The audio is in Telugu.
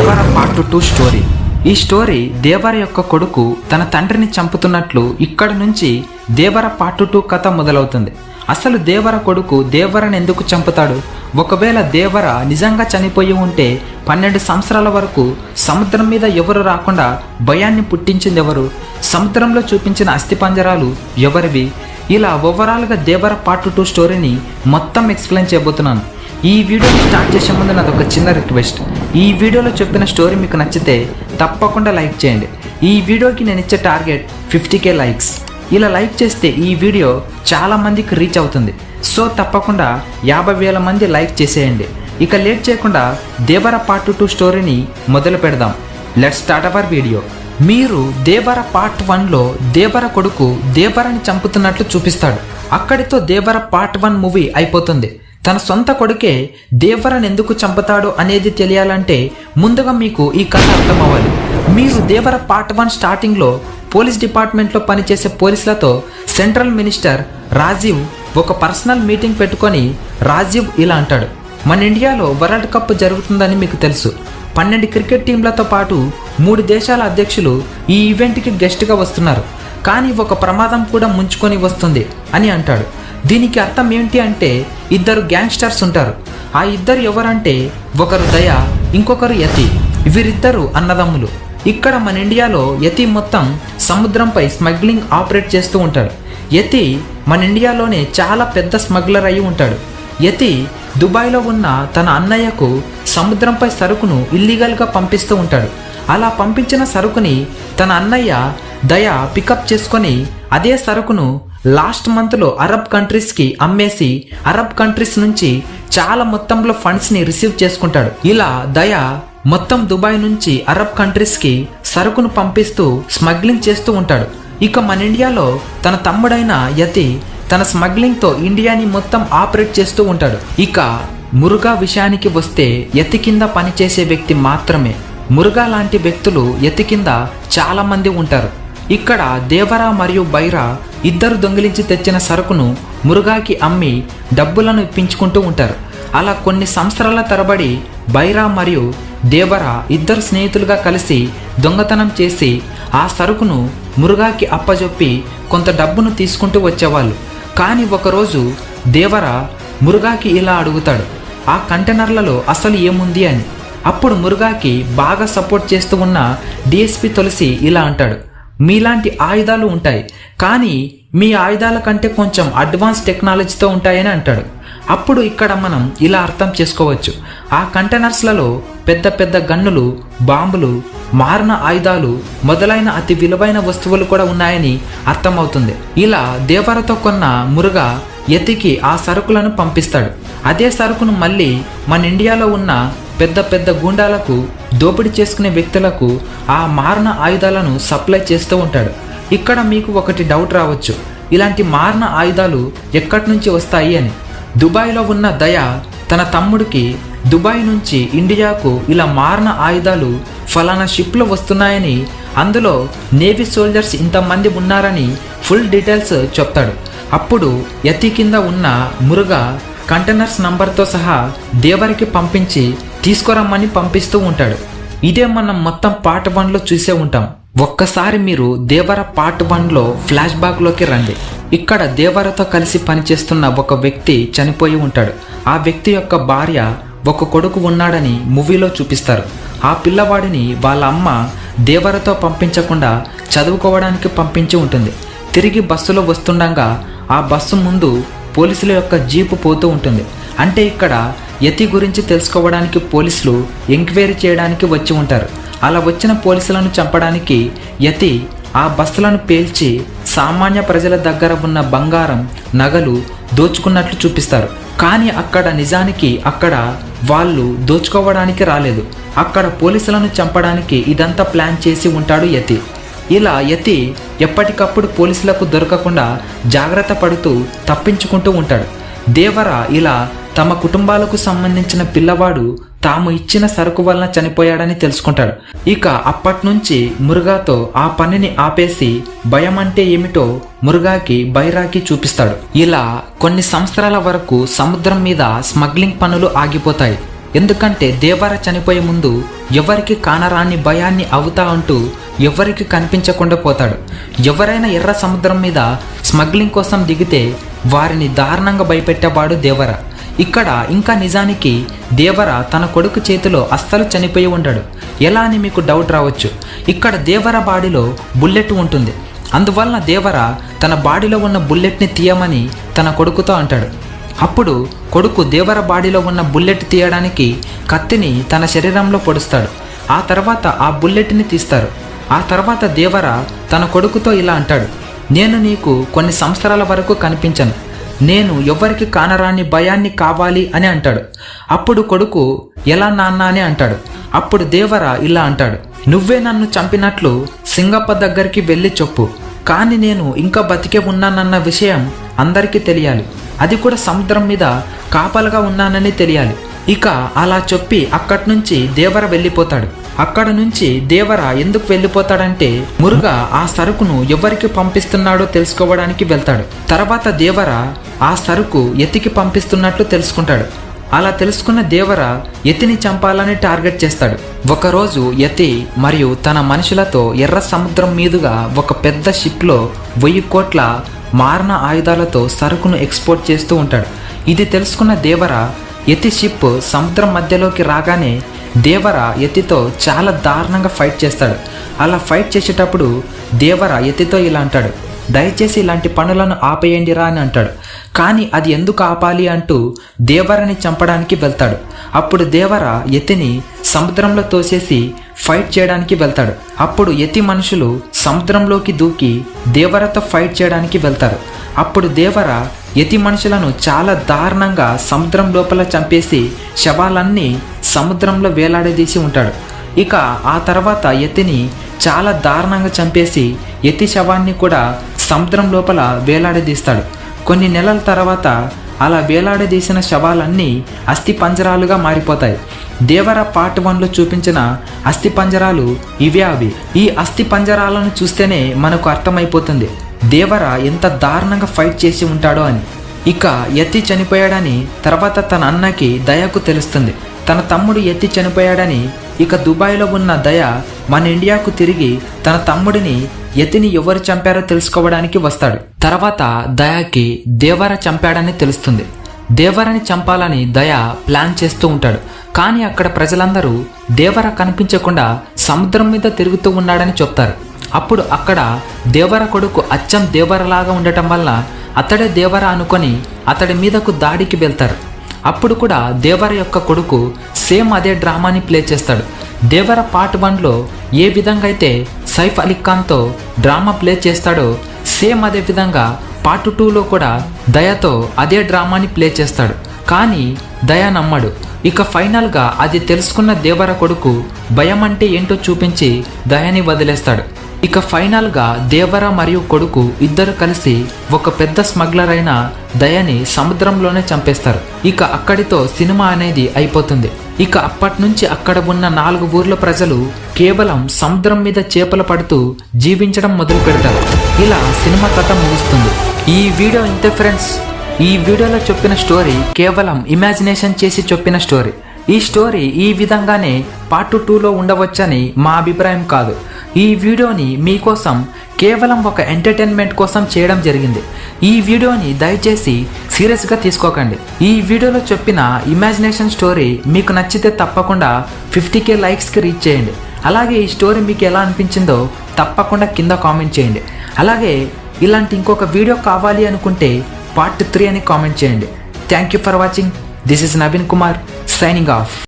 దేవర పార్ట్ 2 స్టోరీ. ఈ స్టోరీ దేవర యొక్క కొడుకు తన తండ్రిని చంపుతున్నట్లు ఇక్కడ నుంచి దేవర పార్ట్ 2 కథ మొదలవుతుంది. అసలు దేవర కొడుకు దేవరని ఎందుకు చంపుతాడు? ఒకవేళ దేవర నిజంగా చనిపోయి ఉంటే 12 సంవత్సరాల వరకు సముద్రం మీద ఎవరు రాకుండా భయాన్ని పుట్టించింది ఎవరు? సముద్రంలో చూపించిన అస్థిపంజరాలు ఎవరివి? ఇలా ఓవరాల్గా దేవర పార్ట్ 2 స్టోరీని మొత్తం ఎక్స్ప్లెయిన్ చేయబోతున్నాను. ఈ వీడియోని స్టార్ట్ చేసే ముందు నాది ఒక చిన్న రిక్వెస్ట్. ఈ వీడియోలో చెప్పిన స్టోరీ మీకు నచ్చితే తప్పకుండా లైక్ చేయండి. ఈ వీడియోకి నేను ఇచ్చే టార్గెట్ 50k లైక్స్. ఇలా లైక్ చేస్తే ఈ వీడియో చాలా మందికి రీచ్ అవుతుంది. సో తప్పకుండా 50,000 మంది లైక్ చేసేయండి. ఇక లేట్ చేయకుండా దేవర పార్ట్ 2 స్టోరీని మొదలు పెడదాం. Let's start our video. మీరు దేవర పార్ట్ 1లో దేవర కొడుకు దేవరని చంపుతున్నట్లు చూపిస్తాడు. అక్కడితో దేవర పార్ట్ 1 మూవీ అయిపోతుంది. తన సొంత కొడుకే దేవరని ఎందుకు చంపుతాడో అనేది తెలియాలంటే ముందుగా మీకు ఈ కథ అర్థం అవ్వాలి. మీరు దేవర పార్ట్ 1 స్టార్టింగ్లో పోలీస్ డిపార్ట్మెంట్లో పనిచేసే పోలీసులతో సెంట్రల్ మినిస్టర్ రాజీవ్ ఒక పర్సనల్ మీటింగ్ పెట్టుకొని రాజీవ్ ఇలా అంటాడు, మన ఇండియాలో వరల్డ్ కప్ జరుగుతుందని మీకు తెలుసు. 12 క్రికెట్ టీంలతో పాటు 3 దేశాల అధ్యక్షులు ఈ ఈవెంట్కి గెస్ట్గా వస్తున్నారు. కానీ ఒక ప్రమాదం కూడా ముంచుకొని వస్తుంది అని అంటాడు. దీనికి అర్థం ఏంటి అంటే 2 గ్యాంగ్స్టర్స్ ఉంటారు. ఆ ఇద్దరు ఎవరంటే ఒకరు దయ, ఇంకొకరు యతి. వీరిద్దరు అన్నదమ్ములు. ఇక్కడ మన ఇండియాలో యతి మొత్తం సముద్రంపై స్మగ్లింగ్ ఆపరేట్ చేస్తూ ఉంటాడు. యతి మన ఇండియాలోనే చాలా పెద్ద స్మగ్లర్ అయి ఉంటాడు. యతి దుబాయ్లో ఉన్న తన అన్నయ్యకు సముద్రంపై సరుకును ఇల్లీగల్గా పంపిస్తూ ఉంటాడు. అలా పంపించిన సరుకుని తన అన్నయ్య దయ పికప్ చేసుకొని అదే సరుకును లాస్ట్ మంత్లో అరబ్ కంట్రీస్కి అమ్మేసి అరబ్ కంట్రీస్ నుంచి చాలా మొత్తంలో ఫండ్స్ని రిసీవ్ చేసుకుంటాడు. ఇలా దయ మొత్తం దుబాయ్ నుంచి అరబ్ కంట్రీస్కి సరుకును పంపిస్తూ స్మగ్లింగ్ చేస్తూ ఉంటాడు. ఇక మన ఇండియాలో తన తమ్ముడైన యతి తన స్మగ్లింగ్తో ఇండియాని మొత్తం ఆపరేట్ చేస్తూ ఉంటాడు. ఇక మురుగా విషయానికి వస్తే యతి కింద పనిచేసే వ్యక్తి మాత్రమే. మురుగా లాంటి వ్యక్తులు యతి కింద చాలా మంది ఉంటారు. ఇక్కడ దేవర మరియు బైరా ఇద్దరు దొంగిలించి తెచ్చిన సరుకును మురుగాకి అమ్మి డబ్బులను ఇప్పించుకుంటూ ఉంటారు. అలా కొన్ని సంవత్సరాల తరబడి బైరా మరియు దేవర ఇద్దరు స్నేహితులుగా కలిసి దొంగతనం చేసి ఆ సరుకును మురుగాకి అప్పజొప్పి కొంత డబ్బును తీసుకుంటూ వచ్చేవాళ్ళు. కానీ ఒకరోజు దేవర మురుగాకి ఇలా అడుగుతాడు, ఆ కంటైనర్లలో అసలు ఏముంది అని. అప్పుడు మురుగాకి బాగా సపోర్ట్ చేస్తూ ఉన్న డిఎస్పి తులసి ఇలా అంటాడు, మీలాంటి ఆయుధాలు ఉంటాయి, కానీ మీ ఆయుధాల కంటే కొంచెం అడ్వాన్స్ టెక్నాలజీతో ఉంటాయని అంటాడు. అప్పుడు ఇక్కడ మనం ఇలా అర్థం చేసుకోవచ్చు, ఆ కంటైనర్స్లలో పెద్ద పెద్ద గన్నులు, బాంబులు, మారణ ఆయుధాలు మొదలైన అతి విలువైన వస్తువులు కూడా ఉన్నాయని అర్థమవుతుంది. ఇలా దేవరతో కొన్న మురుగా యతికి ఆ సరుకులను పంపిస్తాడు. అదే సరుకును మళ్ళీ మన ఇండియాలో ఉన్న పెద్ద పెద్ద గూండాలకు, దోపిడీ చేసుకునే వ్యక్తులకు ఆ మారణ ఆయుధాలను సప్లై చేస్తూ ఉంటాడు. ఇక్కడ మీకు ఒకటి డౌట్ రావచ్చు, ఇలాంటి మారణ ఆయుధాలు ఎక్కడి నుంచి వస్తాయి అని. దుబాయ్లో ఉన్న దయ తన తమ్ముడికి దుబాయ్ నుంచి ఇండియాకు ఇలా మారణ ఆయుధాలు ఫలానా షిప్లో వస్తున్నాయని, అందులో నేవీ సోల్జర్స్ ఇంతమంది ఉన్నారని ఫుల్ డీటెయిల్స్ చెప్తాడు. అప్పుడు యతి కింద ఉన్న మురుగా కంటైనర్స్ నంబర్తో సహా దేవరికి పంపించి తీసుకురమ్మని పంపిస్తూ ఉంటాడు. ఇదే మనం మొత్తం పార్ట్ 1లో చూసే ఉంటాం. ఒక్కసారి మీరు దేవర పార్ట్ 1లో ఫ్లాష్ బ్యాక్లోకి రండి. ఇక్కడ దేవరతో కలిసి పనిచేస్తున్న ఒక వ్యక్తి చనిపోయి ఉంటాడు. ఆ వ్యక్తి యొక్క భార్య, ఒక కొడుకు ఉన్నాడని మూవీలో చూపిస్తారు. ఆ పిల్లవాడిని వాళ్ళ అమ్మ దేవరతో పంపించకుండా చదువుకోవడానికి పంపించి ఉంటుంది. తిరిగి బస్సులో వస్తుండగా ఆ బస్సు ముందు పోలీసుల యొక్క జీపు పోతూ ఉంటుంది. అంటే ఇక్కడ యతి గురించి తెలుసుకోవడానికి పోలీసులు ఎంక్వైరీ చేయడానికి వచ్చి ఉంటారు. అలా వచ్చిన పోలీసులను చంపడానికి యతి ఆ బస్సులను పేల్చి సామాన్య ప్రజల దగ్గర ఉన్న బంగారం, నగలు దోచుకున్నట్లు చూపిస్తారు. కానీ అక్కడ నిజానికి అక్కడ వాళ్ళు దోచుకోవడానికి రాలేదు. అక్కడ పోలీసులను చంపడానికి ఇదంతా ప్లాన్ చేసి ఉంటాడు యతి. ఇలా యతి ఎప్పటికప్పుడు పోలీసులకు దొరకకుండా జాగ్రత్త పడుతూ తప్పించుకుంటూ ఉంటాడు. దేవర ఇలా తమ కుటుంబాలకు సంబంధించిన పిల్లవాడు తాము ఇచ్చిన సరుకు వలన చనిపోయాడని తెలుసుకుంటాడు. ఇక అప్పటి నుంచి మురుగాతో ఆ పనిని ఆపేసి భయం అంటే ఏమిటో మురుగాకి, బైరాకి చూపిస్తాడు. ఇలా కొన్ని సంవత్సరాల వరకు సముద్రం మీద స్మగ్లింగ్ పనులు ఆగిపోతాయి. ఎందుకంటే దేవర చనిపోయే ముందు ఎవరికి కానరాని భయాన్ని అవుతా అంటూ ఎవరికి కనిపించకుండా పోతాడు. ఎవరైనా ఎర్ర సముద్రం మీద స్మగ్లింగ్ కోసం దిగితే వారిని దారుణంగా భయపెట్టేవాడు దేవర. ఇక్కడ ఇంకా నిజానికి దేవర తన కొడుకు చేతిలో అస్సలు చనిపోయి ఉండడు. ఎలా అని మీకు డౌట్ రావచ్చు. ఇక్కడ దేవర బాడీలో బుల్లెట్ ఉంటుంది. అందువలన దేవర తన బాడీలో ఉన్న బుల్లెట్ని తీయమని తన కొడుకుతో అంటాడు. అప్పుడు కొడుకు దేవర బాడీలో ఉన్న బుల్లెట్ తీయడానికి కత్తిని తన శరీరంలో పొడుస్తాడు. ఆ తర్వాత ఆ బుల్లెట్ని తీస్తారు. ఆ తర్వాత దేవర తన కొడుకుతో ఇలా అంటాడు, నేను నీకు కొన్ని సంవత్సరాల వరకు కనిపించను, నేను ఎవరికి కానరాని భయాన్ని కావాలి అని అంటాడు. అప్పుడు కొడుకు ఎలా నాన్న అని అంటాడు. అప్పుడు దేవర ఇలా అంటాడు, నువ్వే నన్ను చంపినట్లు సింగప్ప దగ్గరికి వెళ్ళి చెప్పు, కానీ నేను ఇంకా బతికే ఉన్నానన్న విషయం అందరికీ తెలియాలి, అది కూడా సముద్రం మీద కాపలుగా ఉన్నానని తెలియాలి. ఇక అలా చెప్పి అక్కడి నుంచి దేవర వెళ్ళిపోతాడు. అక్కడ నుంచి దేవర ఎందుకు వెళ్ళిపోతాడంటే మురుగ ఆ సరుకును ఎవరికి పంపిస్తున్నాడో తెలుసుకోవడానికి వెళ్తాడు. తర్వాత దేవర ఆ సరుకు యతికి పంపిస్తున్నట్లు తెలుసుకుంటాడు. అలా తెలుసుకున్న దేవర యతిని చంపాలని టార్గెట్ చేస్తాడు. ఒకరోజు యతి మరియు తన మనుషులతో ఎర్ర సముద్రం మీదుగా ఒక పెద్ద షిప్లో 1000 కోట్ల మారణ ఆయుధాలతో సరుకును ఎక్స్పోర్ట్ చేస్తూ ఉంటాడు. ఇది తెలుసుకున్న దేవర యతి షిప్ సముద్రం మధ్యలోకి రాగానే దేవర యతితో చాలా దారుణంగా ఫైట్ చేస్తాడు. అలా ఫైట్ చేసేటప్పుడు దేవర యతితో ఇలా అంటాడు, దయచేసి ఇలాంటి పనులను ఆపేయండిరా అని అంటాడు. కానీ అది ఎందుకు ఆపాలి అంటూ దేవరని చంపడానికి వెళ్తాడు. అప్పుడు దేవర యతిని సముద్రంలో తోసేసి ఫైట్ చేయడానికి వెళ్తాడు. అప్పుడు యతి మనుషులు సముద్రంలోకి దూకి దేవరతో ఫైట్ చేయడానికి వెళ్తారు. అప్పుడు దేవర యతి మనుషులను చాలా దారుణంగా సముద్రం లోపల చంపేసి శవాలన్నీ సముద్రంలో వేలాడదీసి ఉంటాడు. ఇక ఆ తర్వాత యతిని చాలా దారుణంగా చంపేసి యతి శవాన్ని కూడా సముద్రం లోపల వేలాడదీస్తాడు. కొన్ని నెలల తర్వాత అలా వేలాడదీసిన శవాలన్నీ అస్థి పంజరాలుగా మారిపోతాయి. దేవర పార్ట్ 1లో చూపించిన అస్థి పంజరాలు ఇవే అవి. ఈ అస్థి పంజరాలను చూస్తేనే మనకు అర్థమైపోతుంది దేవర ఎంత దారుణంగా ఫైట్ చేసి ఉంటాడో అని. ఇక యతి చనిపోయాడని తర్వాత తన అన్నకి దయకు తెలుస్తుంది. తన తమ్ముడు యతి చనిపోయాడని. ఇక దుబాయ్లో ఉన్న దయ మన ఇండియాకు తిరిగి తన తమ్ముడిని యతిని ఎవరు చంపారో తెలుసుకోవడానికి వస్తాడు. తర్వాత దయకి దేవర చంపాడని తెలుస్తుంది. దేవరని చంపాలని దయ ప్లాన్ చేస్తూ ఉంటాడు. కానీ అక్కడ ప్రజలందరూ దేవర కనిపించకుండా సముద్రం మీద తిరుగుతూ ఉన్నాడని చెప్తారు. అప్పుడు అక్కడ దేవర కొడుకు అచ్చం దేవరలాగా ఉండటం వల్ల అతడే దేవర అనుకొని అతడి మీదకు దాడికి వెళ్తారు. అప్పుడు కూడా దేవర యొక్క కొడుకు సేమ్ అదే డ్రామాని ప్లే చేస్తాడు. దేవర పార్ట్ 1లో ఏ విధంగా అయితే సైఫ్ అలీ ఖాన్తో డ్రామా ప్లే చేస్తాడో సేమ్ అదే విధంగా పార్ట్ 2లో కూడా దయతో అదే డ్రామాని ప్లే చేస్తాడు. కానీ దయ నమ్మడు. ఇక ఫైనల్గా అది తెలుసుకున్న దేవర కొడుకు భయం అంటే ఏంటో చూపించి దయని వదిలేస్తాడు. ఇక ఫైనల్గా దేవర మరియు కొడుకు ఇద్దరు కలిసి ఒక పెద్ద స్మగ్లర్ అయిన దయని సముద్రంలోనే చంపేస్తారు. ఇక అక్కడితో సినిమా అనేది అయిపోతుంది. ఇక అప్పటి నుంచి అక్కడ ఉన్న 4 ఊర్ల ప్రజలు కేవలం సముద్రం మీద చేపలు పడుతూ జీవించడం మొదలు పెడతారు. ఇలా సినిమా కథ ముగుస్తుంది. ఈ వీడియో ఇంతే ఫ్రెండ్స్. ఈ వీడియోలో చెప్పిన స్టోరీ కేవలం ఇమాజినేషన్ చేసి చెప్పిన స్టోరీ. ఈ స్టోరీ ఈ విధంగానే పార్ట్ 2లో ఉండవచ్చని మా అభిప్రాయం కాదు. ఈ వీడియోని మీకోసం కేవలం ఒక ఎంటర్టైన్మెంట్ కోసం చేయడం జరిగింది. ఈ వీడియోని దయచేసి సీరియస్గా తీసుకోకండి. ఈ వీడియోలో చెప్పిన ఇమాజినేషన్ స్టోరీ మీకు నచ్చితే తప్పకుండా 50K లైక్స్కి రీచ్ చేయండి. అలాగే ఈ స్టోరీ మీకు ఎలా అనిపించిందో తప్పకుండా కింద కామెంట్ చేయండి. అలాగే ఇలాంటి ఇంకొక వీడియో కావాలి అనుకుంటే పార్ట్ 3 అని కామెంట్ చేయండి. Thank you for watching. This is Naveen Kumar signing off.